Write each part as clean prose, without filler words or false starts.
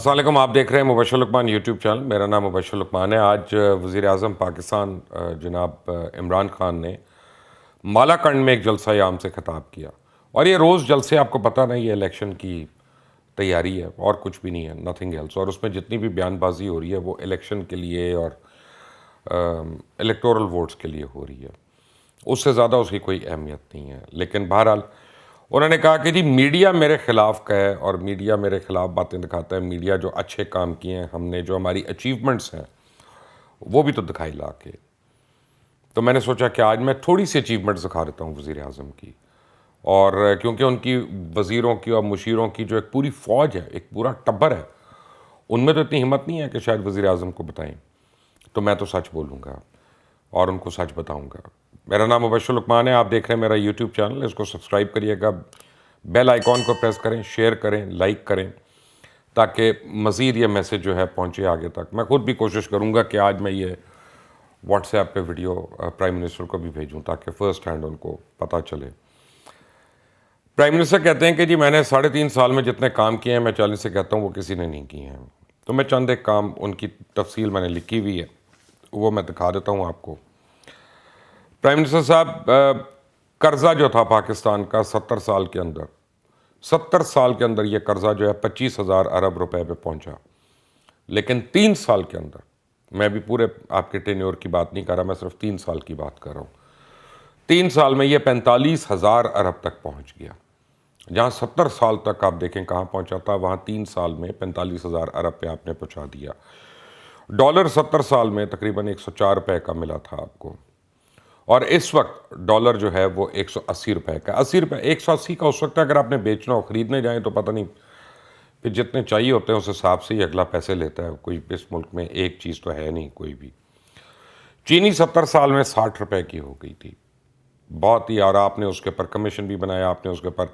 अस्सलाम वालेकुम। आप देख रहे हैं मुबशर लुकमान यूट्यूब चैनल। मेरा नाम मुबशर लुकमान है। आज वज़ीर आज़म पाकिस्तान जनाब इमरान खान ने मालाकंड में एक जलसा आम से ख़िताब किया। और ये रोज़ जलसे, आपको पता नहीं, ये इलेक्शन की तैयारी है और कुछ भी नहीं है, नथिंग एल्स। और उसमें जितनी भी बयानबाजी हो रही है वो इलेक्शन के लिए और इलेक्टोरल वोट्स के लिए हो रही है, उससे ज़्यादा उसकी कोई अहमियत नहीं है। लेकिन बहरहाल उन्होंने कहा कि जी मीडिया मेरे ख़िलाफ़ का है और मीडिया मेरे ख़िलाफ़ बातें दिखाता है। मीडिया जो अच्छे काम किए हैं, हमने जो हमारी अचीवमेंट्स हैं वो भी तो दिखाई ला के। तो मैंने सोचा कि आज मैं थोड़ी सी अचीवमेंट्स दिखा देता हूँ वज़ीर आज़म की। और क्योंकि उनकी वज़ीरों की और मुशीरों की जो एक पूरी फ़ौज है, एक पूरा टब्बर है, उनमें तो इतनी हिम्मत नहीं है कि शायद वज़ीर आज़म को बताएं। तो मैं तो सच बोलूँगा और उनको सच बताऊँगा। मेरा नाम मुबशर लुकमान है। आप देख रहे हैं मेरा यूट्यूब चैनल, इसको सब्सक्राइब करिएगा, बेल आइकॉन को प्रेस करें, शेयर करें, लाइक करें, ताकि मज़ीद ये मैसेज जो है पहुँचे आगे तक। मैं खुद भी कोशिश करूँगा कि आज मैं ये व्हाट्सएप पे वीडियो प्राइम मिनिस्टर को भी भेजूँ ताकि फ़र्स्ट हैंड उनको पता चले। प्राइम मिनिस्टर कहते हैं कि जी मैंने 3.5 साल में जितने काम किए हैं, मैं 40 से कहता हूँ वो किसी ने नहीं किए हैं। तो मैं चंद एक काम, उनकी तफसील मैंने लिखी हुई है, वो मैं दिखा देता हूँ आपको। प्राइम मिनिस्टर साहब, कर्ज़ा जो था पाकिस्तान का 70 साल के अंदर, 70 साल के अंदर ये कर्ज़ा जो है 25,000 अरब रुपए पे पहुंचा। लेकिन 3 साल के अंदर, मैं भी पूरे आपके टेन्योर की बात नहीं कर रहा, मैं सिर्फ 3 साल की बात कर रहा हूँ, 3 साल में ये 45,000 अरब तक पहुंच गया। जहाँ 70 साल तक आप देखें कहाँ पहुंचा था, वहाँ 3 साल में 45,000 अरब पे आपने पहुँचा दिया। डॉलर 70 साल में तकरीबन 104 रुपये का मिला था आपको, और इस वक्त डॉलर जो है वो 180 रुपये का। 80 रुपये, 180 का उस वक्त अगर आपने बेचना हो, ख़रीदने जाएँ तो पता नहीं फिर जितने चाहिए होते हैं उस हिसाब से ही अगला पैसे लेता है। कोई इस मुल्क में एक चीज़ तो है नहीं कोई भी। चीनी 70 साल में 60 रुपये की हो गई थी, बहुत ही। और आपने उसके ऊपर कमीशन भी बनाया, आपने उसके ऊपर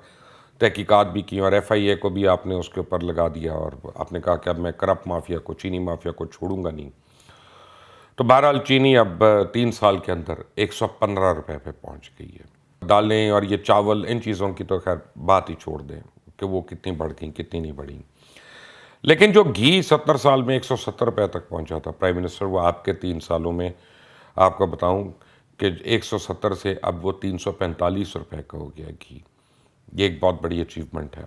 तहकीकात भी की, और FIA को भी आपने उसके ऊपर लगा दिया, और आपने कहा कि अब मैं करप्ट माफिया को, चीनी माफिया को छोड़ूंगा नहीं। तो बहरहाल चीनी अब 3 साल के अंदर 115 रुपये पे पहुंच गई है। दालें और ये चावल, इन चीज़ों की तो खैर बात ही छोड़ दें कि वो कितनी बढ़ गई कितनी नहीं बढ़ी। लेकिन जो घी 70 साल में 170 रुपये तक पहुंचा था प्राइम मिनिस्टर, वो आपके 3 सालों में, आपको बताऊं कि 170 से अब वो 345 रुपये का हो गया घी। ये एक बहुत बड़ी अचीवमेंट है।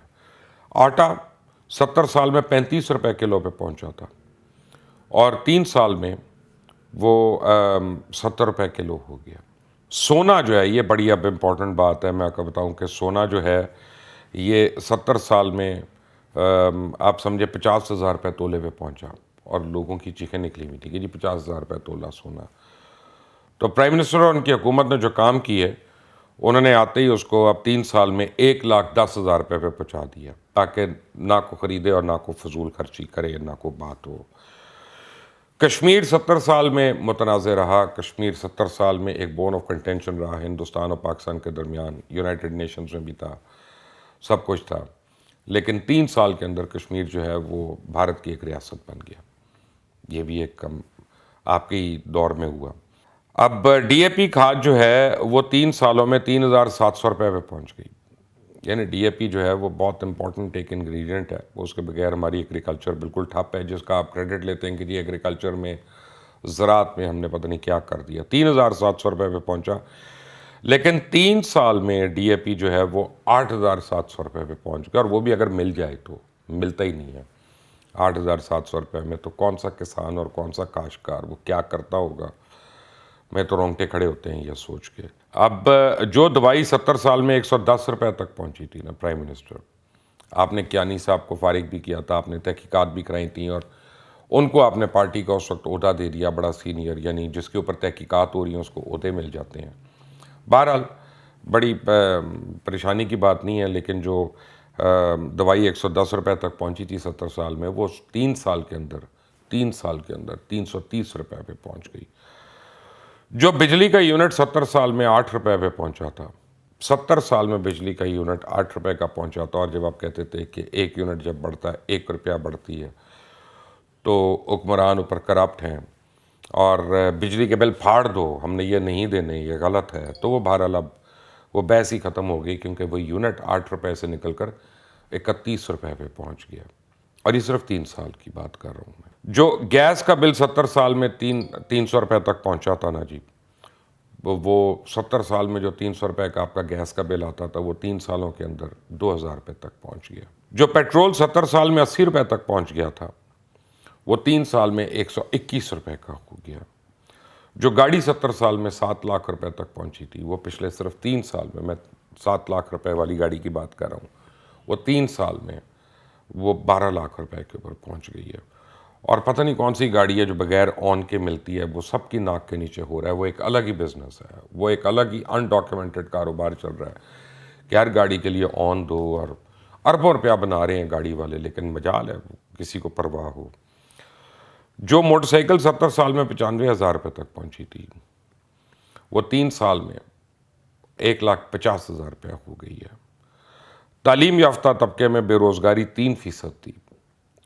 आटा 70 साल में 35 रुपये किलो पे पहुंचा था, और 3 साल में वो 70 रुपये किलो हो गया। सोना जो है, ये बड़ी अब इम्पॉर्टेंट बात है, मैं आपको बताऊं कि सोना जो है ये 70 साल में आप समझे 50,000 रुपये तोले पे पहुंचा, और लोगों की चीखें निकली हुई थी कि जी 50,000 रुपये तोला सोना। तो प्राइम मिनिस्टर और उनकी हुकूमत ने जो काम किए, उन्होंने आते ही उसको अब 3 साल में 1,10,000 रुपये पे पहुँचा दिया, ताकि ना को ख़रीदे और ना को फजूल खर्ची करे, ना को बात हो। कश्मीर 70 साल में मुतनाज़ रहा। कश्मीर 70 साल में एक बोन ऑफ कंटेंशन रहा हिंदुस्तान और पाकिस्तान के दरमियान। यूनाइटेड नेशंस में भी था, सब कुछ था। लेकिन 3 साल के अंदर कश्मीर जो है वो भारत की एक रियासत बन गया। ये भी एक कम आपके ही दौर में हुआ। अब DAP खाद जो है वो 3 सालों में 3,700 रुपये पे पहुँच गई। यानी DAP जो है वो बहुत इंपॉर्टेंट एक इंग्रेडिएंट है, उसके बगैर हमारी एग्रीकल्चर बिल्कुल ठप है, जिसका आप क्रेडिट लेते हैं कि जी एग्रीकल्चर में, ज़राअत में हमने पता नहीं क्या कर दिया। 3,700 रुपये पे पहुँचा, लेकिन 3 साल में DAP जो है वो 8,700 रुपये पे पहुँच गया। और वो भी अगर मिल जाए तो, मिलता ही नहीं है 8,700 रुपये में। तो कौन सा किसान और कौन सा काश्तकार वो क्या करता होगा, मैं तो रोंगटे खड़े होते हैं ये सोच के। अब जो दवाई 70 साल में 110 रुपये तक पहुंची थी ना प्राइम मिनिस्टर, आपने कियानी साहब को फारिग भी किया था, आपने तहकीकात भी कराई थी, और उनको आपने पार्टी का उस वक्त ओहदा दे दिया, बड़ा सीनियर, यानी जिसके ऊपर तहकीकात हो रही हैं उसको ओहदे मिल जाते हैं। बहरहाल बड़ी परेशानी की बात नहीं है, लेकिन जो दवाई 110 रुपये तक पहुंची थी 70 साल में, वो 3 साल के अंदर 330 रुपये पे पहुंच गई। जो बिजली का यूनिट 70 साल में 8 रुपये पे पहुंचा था, 70 साल में बिजली का यूनिट 8 रुपये का पहुंचा था। और जब आप कहते थे कि एक यूनिट जब बढ़ता है 1 रुपया बढ़ती है, तो हुक्मरान ऊपर करप्ट हैं और बिजली के बिल फाड़ दो, हमने ये नहीं देने, ये गलत है, तो वो बहरहाल अब वो बहस ही ख़त्म हो गई, क्योंकि वो यूनिट 8 रुपये से निकल कर 31 रुपये पे पहुँच गया। اور یہ صرف 3 سال کی بات کر رہا ہوں میں. جو گیس کا بل 70 سال میں 300 روپے تک پہنچا تھا نا جی, وہ 70 سال میں جو 300 روپے کا آپ کا گیس کا بل آتا تھا وہ 3 سالوں کے اندر 2000 روپے تک پہنچ گیا. جو پیٹرول 70 سال میں 80 روپے تک پہنچ گیا تھا وہ 3 سال میں 121 روپے کا ہو گیا. جو گاڑی 70 سال میں 7 لاکھ روپے تک پہنچی تھی وہ پچھلے صرف 3 سال میں 7 لاکھ روپے والی گاڑی کی بات کر رہا ہوں, وہ 3 سال میں وہ 12 لاکھ روپے کے اوپر پہنچ گئی ہے. اور پتہ نہیں کون سی گاڑی ہے جو بغیر آن کے ملتی ہے, وہ سب کی ناک کے نیچے ہو رہا ہے. وہ ایک الگ ہی بزنس ہے, وہ ایک الگ ہی انڈاکیومنٹڈ کاروبار چل رہا ہے کہ ہر گاڑی کے لیے آن دو, اور اربوں روپیہ بنا رہے ہیں گاڑی والے, لیکن مجال ہے کسی کو پرواہ ہو. جو موٹر سائیکل 70 سال میں 95,000 روپے تک پہنچی تھی وہ 3 سال میں 1,50,000 روپیہ ہو گئی ہے. تعلیم یافتہ طبقے میں بے روزگاری 3% تھی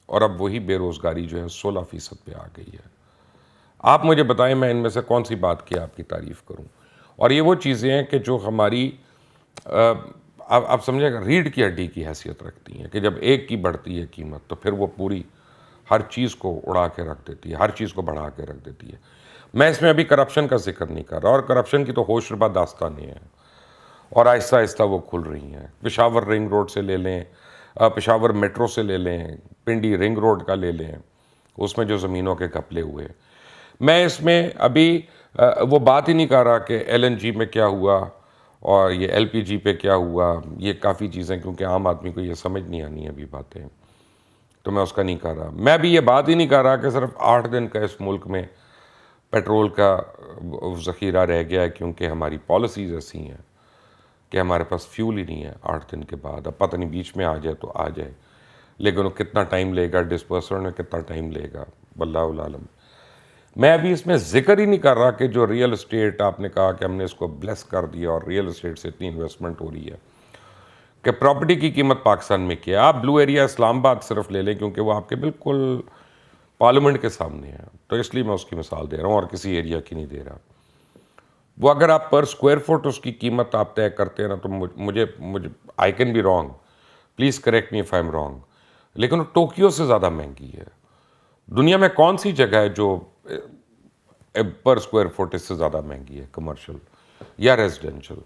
اور اب وہی بے روزگاری جو ہے 16% پہ آ گئی ہے. آپ مجھے بتائیں میں ان میں سے کون سی بات کی آپ کی تعریف کروں. اور یہ وہ چیزیں ہیں کہ جو ہماری آپ سمجھے گا ریڑھ کی ہڈی کی حیثیت رکھتی ہیں کہ جب ایک کی بڑھتی ہے قیمت تو پھر وہ پوری ہر چیز کو اڑا کے رکھ دیتی ہے, ہر چیز کو بڑھا کے رکھ دیتی ہے. میں اس میں ابھی کرپشن کا ذکر نہیں کر رہا, اور کرپشن کی تو ہوش ربا داستانیں ہیں اور آہستہ آہستہ وہ کھل رہی ہیں. پشاور رنگ روڈ سے لے لیں, پشاور میٹرو سے لے لیں, پنڈی رنگ روڈ کا لے لیں, اس میں جو زمینوں کے گھپلے ہوئے. میں اس میں ابھی وہ بات ہی نہیں کر رہا کہ LNG میں کیا ہوا اور یہ LPG پہ کیا ہوا. یہ کافی چیزیں کیونکہ عام آدمی کو یہ سمجھ نہیں آنی ابھی باتیں, تو میں اس کا نہیں کر رہا. میں بھی یہ بات ہی نہیں کر رہا کہ صرف 8 دن کا اس ملک میں پیٹرول کا ذخیرہ رہ گیا ہے کیونکہ ہماری پالیسیز ایسی ہیں کہ ہمارے پاس فیول ہی نہیں ہے 8 دن کے بعد. اب پتہ نہیں بیچ میں آ جائے تو آ جائے, لیکن وہ کتنا ٹائم لے گا, ڈسپرسر میں کتنا ٹائم لے گا, واللہ العالم. میں ابھی اس میں ذکر ہی نہیں کر رہا کہ جو ریئل اسٹیٹ آپ نے کہا کہ ہم نے اس کو بلیس کر دیا اور ریئل اسٹیٹ سے اتنی انویسٹمنٹ ہو رہی ہے کہ پراپرٹی کی قیمت پاکستان میں کیا. آپ بلو ایریا اسلام آباد صرف لے لیں کیونکہ وہ آپ کے بالکل پارلیمنٹ کے سامنے ہے, تو اس لیے میں اس کی مثال دے رہا ہوں اور کسی ایریا کی نہیں دے رہا. وہ اگر آپ پر اسکوائر فٹ اس کی قیمت آپ طے کرتے ہیں نا تو مجھے I can be wrong, please correct me if I am wrong, لیکن وہ ٹوکیو سے زیادہ مہنگی ہے. دنیا میں کون سی جگہ ہے جو پر اسکوائر فٹ اس سے زیادہ مہنگی ہے کمرشل یا ریزیڈینشل؟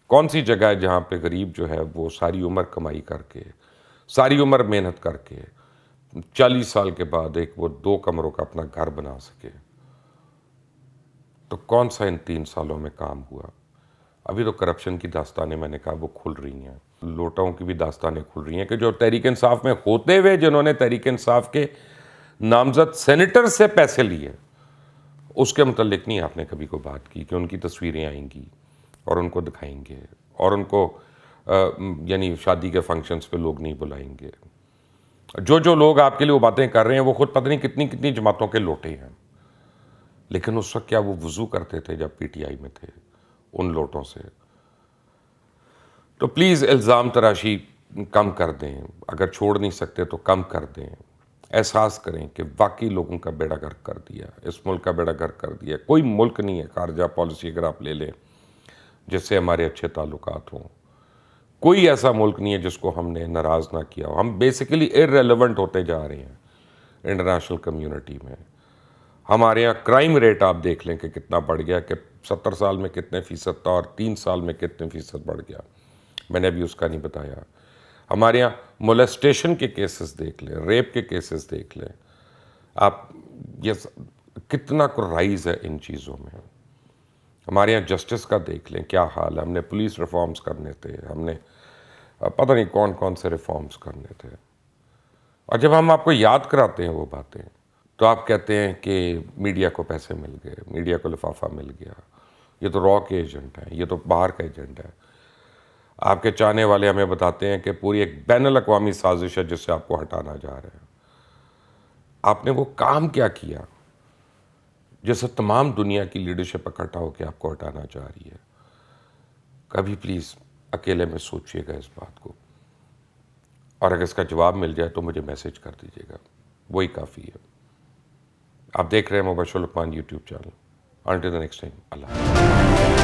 کون سی جگہ ہے جہاں پہ غریب جو ہے وہ ساری عمر کمائی کر کے, ساری عمر محنت کر کے 40 سال کے بعد ایک وہ 2 کمروں کا اپنا گھر بنا سکے؟ تو کون سا ان 3 سالوں میں کام ہوا؟ ابھی تو کرپشن کی داستانیں میں نے کہا وہ کھل رہی ہیں, لوٹوں کی بھی داستانیں کھل رہی ہیں کہ جو تحریک انصاف میں ہوتے ہوئے جنہوں نے تحریک انصاف کے نامزد سینیٹر سے پیسے لیے اس کے متعلق نہیں آپ نے کبھی کو بات کی کہ ان کی تصویریں آئیں گی اور ان کو دکھائیں گے اور ان کو یعنی شادی کے فنکشنز پہ لوگ نہیں بلائیں گے. جو لوگ آپ کے لیے وہ باتیں کر رہے ہیں وہ خود پتہ نہیں کتنی جماعتوں کے لوٹے ہیں, لیکن اس وقت کیا وہ وضو کرتے تھے جب PTI میں تھے ان لوٹوں سے؟ تو پلیز الزام تراشی کم کر دیں, اگر چھوڑ نہیں سکتے تو کم کر دیں. احساس کریں کہ واقعی لوگوں کا بیڑا گرک کر دیا, اس ملک کا بیڑا گرک کر دیا. کوئی ملک نہیں ہے خارجہ پالیسی اگر آپ لے لیں جس سے ہمارے اچھے تعلقات ہوں, کوئی ایسا ملک نہیں ہے جس کو ہم نے ناراض نہ کیا ہو. ہم بیسیکلی ارریلیونٹ ہوتے جا رہے ہیں انٹرنیشنل کمیونٹی میں. ہمارے یہاں کرائم ریٹ آپ دیکھ لیں کہ کتنا بڑھ گیا, کہ 70 سال میں کتنے فیصد تھا اور 3 سال میں کتنے فیصد بڑھ گیا, میں نے ابھی اس کا نہیں بتایا. ہمارے یہاں مولیسٹیشن کے کیسز دیکھ لیں, ریپ کے کیسز دیکھ لیں آپ, یہ کتنا کو رائز ہے ان چیزوں میں. ہمارے یہاں جسٹس کا دیکھ لیں کیا حال ہے. ہم نے پولیس ریفارمز کرنے تھے, ہم نے پتہ نہیں کون سے ریفارمز کرنے تھے, اور جب ہم آپ کو یاد کراتے ہیں وہ باتیں تو آپ کہتے ہیں کہ میڈیا کو پیسے مل گئے, میڈیا کو لفافہ مل گیا, یہ تو را کے ایجنٹ ہیں, یہ تو باہر کا ایجنٹ ہے. آپ کے چاہنے والے ہمیں بتاتے ہیں کہ پوری ایک بین الاقوامی سازش ہے جس سے آپ کو ہٹانا جا رہا ہے. آپ نے وہ کام کیا کیا جس سے تمام دنیا کی لیڈرشپ اکٹھا ہو کے آپ کو ہٹانا چاہ رہی ہے؟ کبھی پلیز اکیلے میں سوچئے گا اس بات کو, اور اگر اس کا جواب مل جائے تو مجھے میسج کر دیجیے گا, وہی کافی ہے. آپ دیکھ رہے ہیں Mubashir Luqman YouTube channel. Until the next time, اللہ حافظ.